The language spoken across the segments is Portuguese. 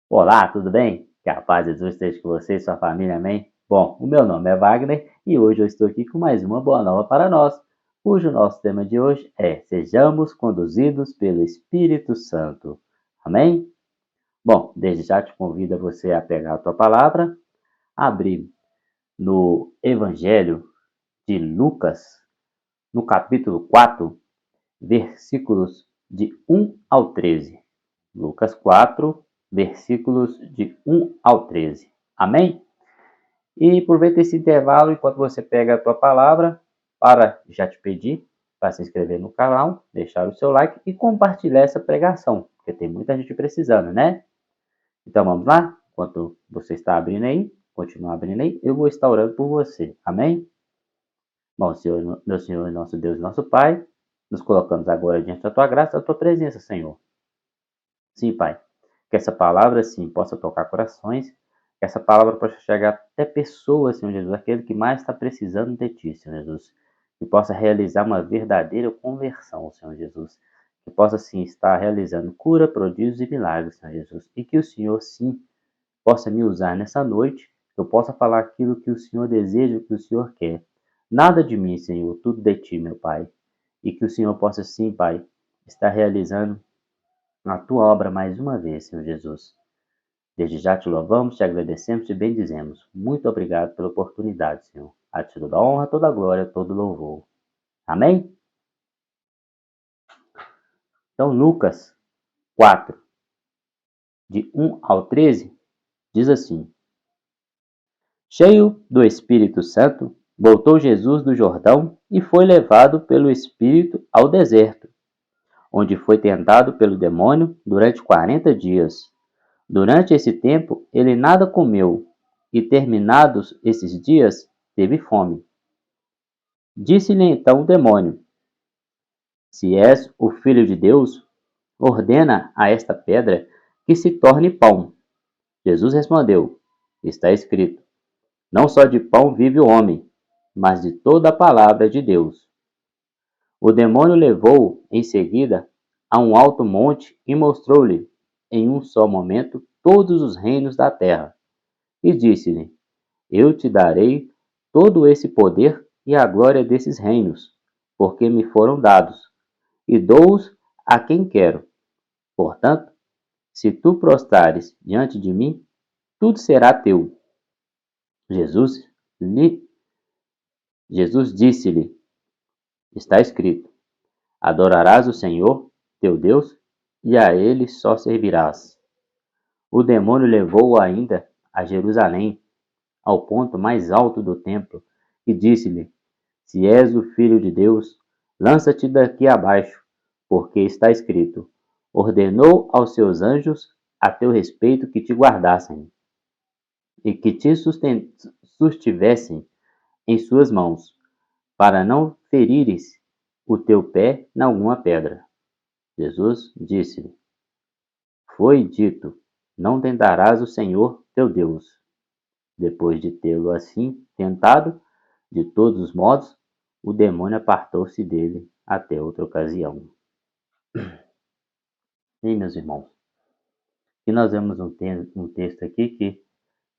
Olá, tudo bem? Que a paz de Jesus esteja com você e sua família, amém? Bom, o meu nome é Wagner e hoje eu estou aqui com mais uma boa nova para nós, cujo nosso tema de hoje é Sejamos conduzidos pelo Espírito Santo. Amém? Bom, desde já te convido a você a pegar a tua palavra, abrir no Evangelho de Lucas, no capítulo 4, versículos de 1 ao 13. Lucas 4, versículos de 1 ao 13. Amém? E aproveita esse intervalo enquanto você pega a tua palavra para já te pedir para se inscrever no canal, deixar o seu like e compartilhar essa pregação, porque tem muita gente precisando, né? Então vamos lá? Enquanto você está abrindo aí, continua abrindo aí, eu vou estar orando por você. Amém? Bom, Senhor, meu Senhor, nosso Deus e nosso Pai, nos colocamos agora diante da tua graça, da tua presença, Senhor. Sim, Pai. Que essa palavra, sim, possa tocar corações, que essa palavra possa chegar até pessoas, Senhor Jesus, aquele que mais está precisando de Ti, Senhor Jesus. Que possa realizar uma verdadeira conversão, Senhor Jesus. Que possa, sim, estar realizando cura, prodígios e milagres, Senhor Jesus. E que o Senhor, sim, possa me usar nessa noite, que eu possa falar aquilo que o Senhor deseja, que o Senhor quer. Nada de mim, Senhor, tudo de Ti, meu Pai. E que o Senhor possa, sim, Pai, estar realizando na tua obra mais uma vez, Senhor Jesus. Desde já te louvamos, te agradecemos e te bendizemos. Muito obrigado pela oportunidade, Senhor. A ti toda a honra, toda a glória, todo o louvor. Amém? Então, Lucas 4, de 1 ao 13, diz assim: Cheio do Espírito Santo, voltou Jesus do Jordão e foi levado pelo Espírito ao deserto, onde foi tentado pelo demônio durante 40 dias. Durante esse tempo, ele nada comeu, e terminados esses dias, teve fome. Disse-lhe então o demônio: Se és o filho de Deus, ordena a esta pedra que se torne pão. Jesus respondeu: Está escrito: Não só de pão vive o homem, mas de toda a palavra de Deus. O demônio levou-o em seguida a um alto monte e mostrou-lhe, em um só momento, todos os reinos da terra. E disse-lhe: Eu te darei todo esse poder e a glória desses reinos, porque me foram dados, e dou-os a quem quero. Portanto, se tu prostrares diante de mim, tudo será teu. Jesus, lhe, Jesus disse-lhe: Está escrito: Adorarás o Senhor, teu Deus, e a ele só servirás. O demônio levou-o ainda a Jerusalém, ao ponto mais alto do templo, e disse-lhe: Se és o filho de Deus, lança-te daqui abaixo, porque está escrito: Ordenou aos seus anjos a teu respeito que te guardassem, e que te sustivessem em suas mãos, para não ferires o teu pé em alguma pedra. Jesus disse-lhe: Foi dito: Não tentarás o Senhor teu Deus. Depois de tê-lo assim tentado, de todos os modos, o demônio apartou-se dele até outra ocasião. E meus irmãos, e nós vemos um texto aqui que,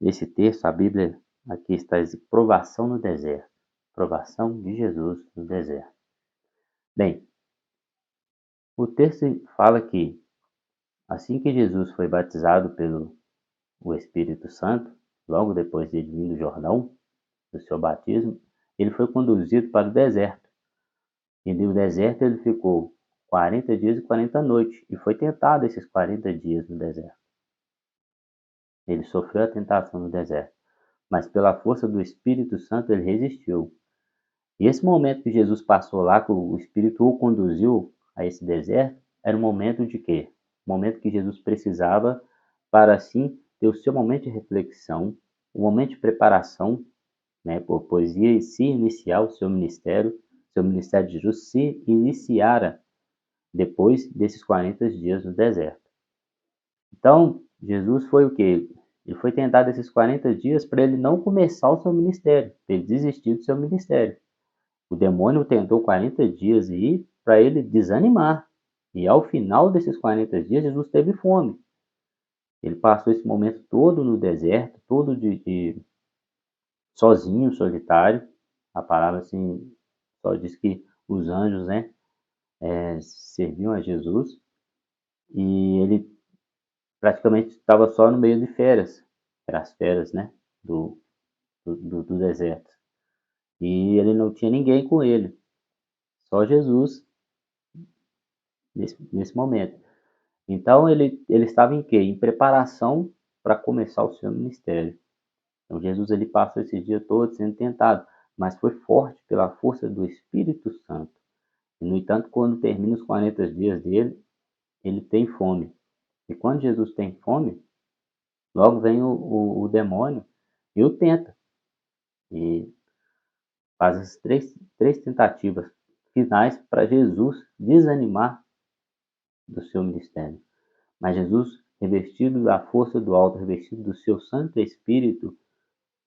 nesse texto, a Bíblia aqui está escrito provação no deserto. Provação de Jesus no deserto. Bem, o texto fala que, assim que Jesus foi batizado pelo o Espírito Santo, logo depois de vir do Jordão, do seu batismo, ele foi conduzido para o deserto. E no deserto ele ficou 40 dias e 40 noites, e foi tentado esses 40 dias no deserto. Ele sofreu a tentação no deserto, mas pela força do Espírito Santo ele resistiu. E esse momento que Jesus passou lá, que o Espírito o conduziu a esse deserto, era um momento de quê? Um momento que Jesus precisava para, assim, ter o seu momento de reflexão, o momento de preparação, né, pois ia se iniciar o seu ministério de Jesus se iniciara depois desses 40 dias no deserto. Então, Jesus foi o quê? Ele foi tentado esses 40 dias para ele não começar o seu ministério, para ele desistir do seu ministério. O demônio tentou 40 dias e para ele desanimar. E ao final desses 40 dias, Jesus teve fome. Ele passou esse momento todo no deserto, todo sozinho, solitário. A palavra assim só diz que os anjos, né, serviam a Jesus e ele praticamente estava só no meio de feras, eram as feras, né, do deserto. E ele não tinha ninguém com ele, só Jesus nesse momento. Então ele estava em quê? Em preparação para começar o seu ministério. Então Jesus ele passou esse dia todo sendo tentado, mas foi forte pela força do Espírito Santo. E, no entanto, quando termina os 40 dias dele, ele tem fome. E quando Jesus tem fome, logo vem o demônio e o tenta. E faz as três tentativas finais para Jesus desanimar do seu ministério. Mas Jesus, revestido da força do alto, revestido do seu Santo Espírito,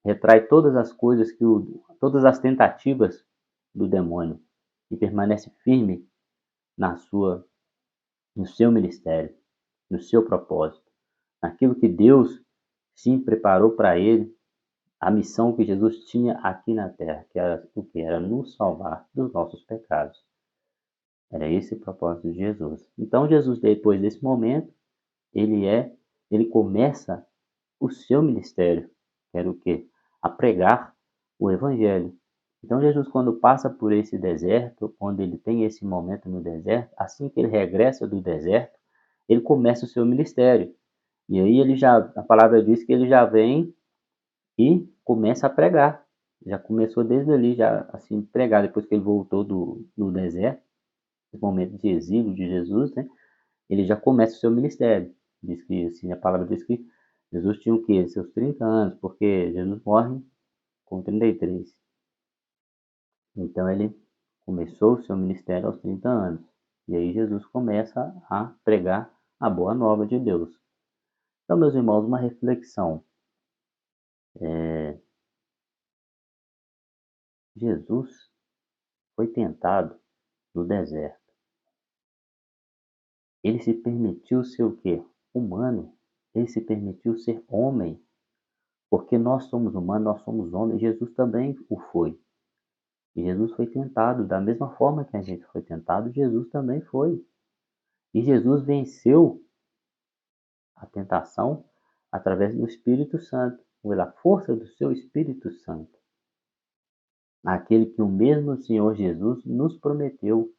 retrai todas as coisas todas as tentativas do demônio e permanece firme na sua, no seu ministério, no seu propósito, naquilo que Deus sim preparou para ele, a missão que Jesus tinha aqui na terra, que era o que era nos salvar dos nossos pecados. Era esse o propósito de Jesus. Então Jesus, depois desse momento, ele começa o seu ministério, que era o quê? A pregar o evangelho. Então Jesus, quando passa por esse deserto, quando ele tem esse momento no deserto, assim que ele regressa do deserto, ele começa o seu ministério. E aí a palavra diz que ele já vem e começa a pregar. Já começou desde ali, já assim, pregar, depois que ele voltou do deserto, esse momento de exílio de Jesus, né? Ele já começa o seu ministério. Diz que, assim, a palavra diz que Jesus tinha o quê? Seus 30 anos, porque Jesus morre com 33. Então ele começou o seu ministério aos 30 anos. E aí Jesus começa a pregar a boa nova de Deus. Então, meus irmãos, uma reflexão. Jesus foi tentado no deserto. Ele se permitiu ser o quê? Humano. Ele se permitiu ser homem. Porque nós somos humanos, nós somos homens. Jesus também o foi. E Jesus foi tentado. Da mesma forma que a gente foi tentado, Jesus também foi. E Jesus venceu a tentação através do Espírito Santo, pela força do seu Espírito Santo. Aquele que o mesmo Senhor Jesus nos prometeu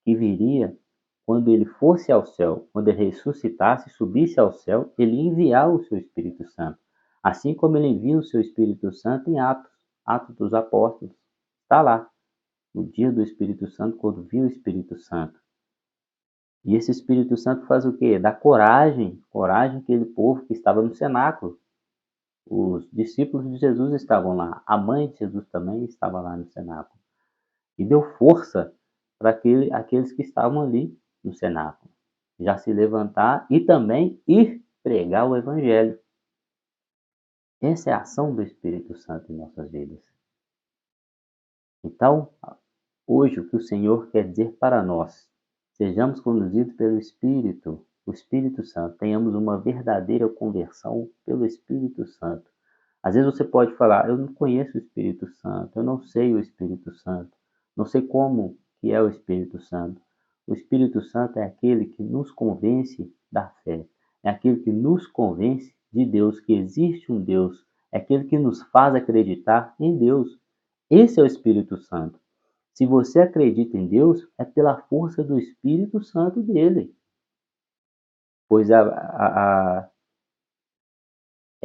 que viria quando ele fosse ao céu, quando ele ressuscitasse, subisse ao céu, ele enviar o seu Espírito Santo. Assim como ele envia o seu Espírito Santo em Atos dos Apóstolos. Está lá, no dia do Espírito Santo, quando viu o Espírito Santo. E esse Espírito Santo faz o quê? Dá coragem àquele povo que estava no cenáculo. Os discípulos de Jesus estavam lá, a mãe de Jesus também estava lá no cenáculo. E deu força para aqueles que estavam ali no cenáculo já se levantar e também ir pregar o Evangelho. Essa é a ação do Espírito Santo em nossas vidas. Então, hoje, o que o Senhor quer dizer para nós, sejamos conduzidos pelo Espírito, o Espírito Santo, tenhamos uma verdadeira conversão pelo Espírito Santo. Às vezes você pode falar, eu não conheço o Espírito Santo, eu não sei o Espírito Santo, não sei como que é o Espírito Santo. O Espírito Santo é aquele que nos convence da fé, é aquele que nos convence de Deus, que existe um Deus, é aquele que nos faz acreditar em Deus. Esse é o Espírito Santo. Se você acredita em Deus, é pela força do Espírito Santo dele. Pois é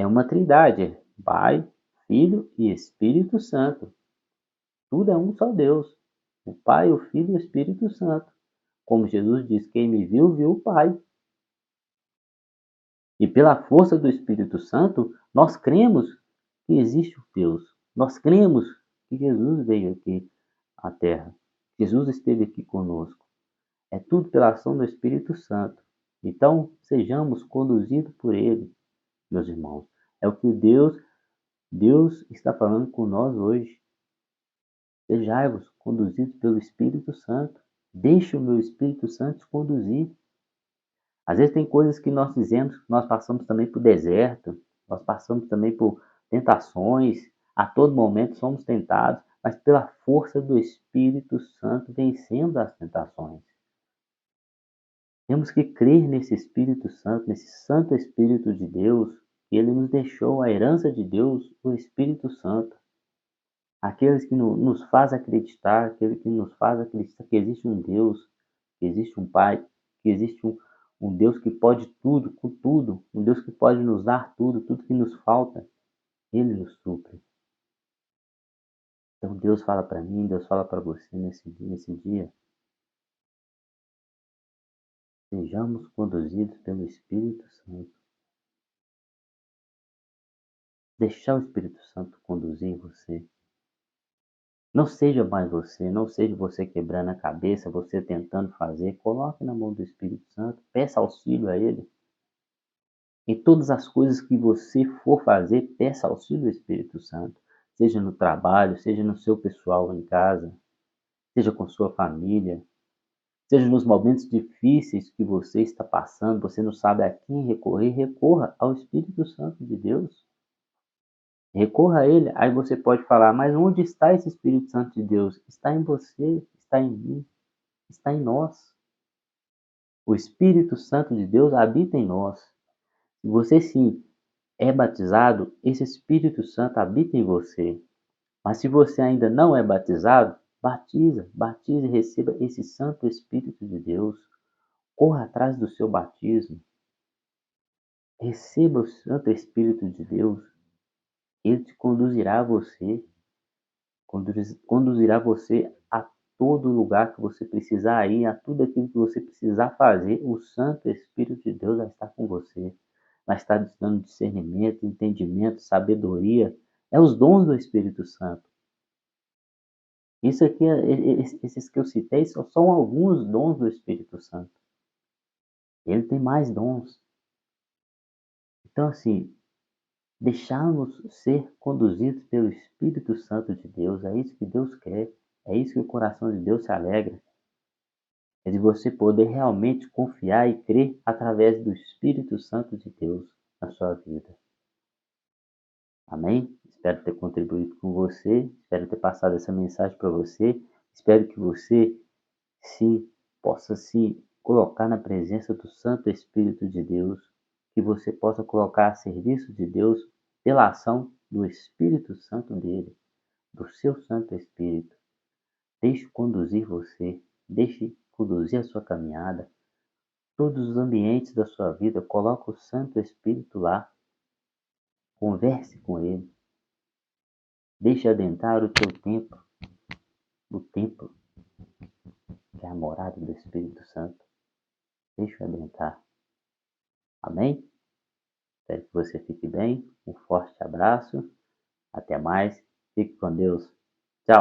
uma trindade, Pai, Filho e Espírito Santo. Tudo é um só Deus. O Pai, o Filho e o Espírito Santo. Como Jesus diz, quem me viu, viu o Pai. E pela força do Espírito Santo, nós cremos que existe o Deus. Nós cremos que Jesus veio aqui à Terra. Jesus esteve aqui conosco. É tudo pela ação do Espírito Santo. Então, sejamos conduzidos por Ele, meus irmãos. É o que Deus está falando com nós hoje. Sejai-vos conduzidos pelo Espírito Santo. Deixe o meu Espírito Santo te conduzir. Às vezes tem coisas que nós fizemos, nós passamos também por deserto, nós passamos também por tentações, a todo momento somos tentados, mas pela força do Espírito Santo vencemos as tentações. Temos que crer nesse Espírito Santo, nesse Santo Espírito de Deus, que Ele nos deixou a herança de Deus, o Espírito Santo. Aqueles que nos faz acreditar, aquele que nos faz acreditar que existe um Deus, que existe um Pai, que existe um Deus que pode tudo, com tudo, um Deus que pode nos dar tudo, tudo que nos falta, Ele nos supre. Então Deus fala para mim, Deus fala para você nesse dia, sejamos conduzidos pelo Espírito Santo. Deixar o Espírito Santo conduzir você. Não seja mais você, não seja você quebrando a cabeça, você tentando fazer. Coloque na mão do Espírito Santo, peça auxílio a Ele. Em todas as coisas que você for fazer, peça auxílio ao Espírito Santo. Seja no trabalho, seja no seu pessoal em casa, seja com sua família, seja nos momentos difíceis que você está passando, você não sabe a quem recorrer, recorra ao Espírito Santo de Deus. Recorra a Ele, aí você pode falar, mas onde está esse Espírito Santo de Deus? Está em você, está em mim, está em nós. O Espírito Santo de Deus habita em nós. Se você sim é batizado, esse Espírito Santo habita em você. Mas se você ainda não é batizado, batize e receba esse Santo Espírito de Deus. Corra atrás do seu batismo. Receba o Santo Espírito de Deus. Ele te conduzirá a você. Conduzirá você a todo lugar que você precisar ir, a tudo aquilo que você precisar fazer. O Santo Espírito de Deus vai estar com você. Vai estar te dando discernimento, entendimento, sabedoria. É os dons do Espírito Santo. Isso aqui, esses que eu citei, são alguns dons do Espírito Santo. Ele tem mais dons. Então, assim, deixarmos ser conduzidos pelo Espírito Santo de Deus, é isso que Deus quer, é isso que o coração de Deus se alegra. É de você poder realmente confiar e crer através do Espírito Santo de Deus na sua vida. Amém? Espero ter contribuído com você, espero ter passado essa mensagem para você, espero que você possa se colocar na presença do Santo Espírito de Deus, que você possa colocar a serviço de Deus pela ação do Espírito Santo dele, do seu Santo Espírito. Deixe conduzir você, deixe conduzir a sua caminhada, todos os ambientes da sua vida, coloque o Santo Espírito lá, converse com ele, deixe adentrar o teu templo, o templo que é a morada do Espírito Santo, deixe adentrar. Amém? Espero que você fique bem. Um forte abraço. Até mais. Fique com Deus. Tchau.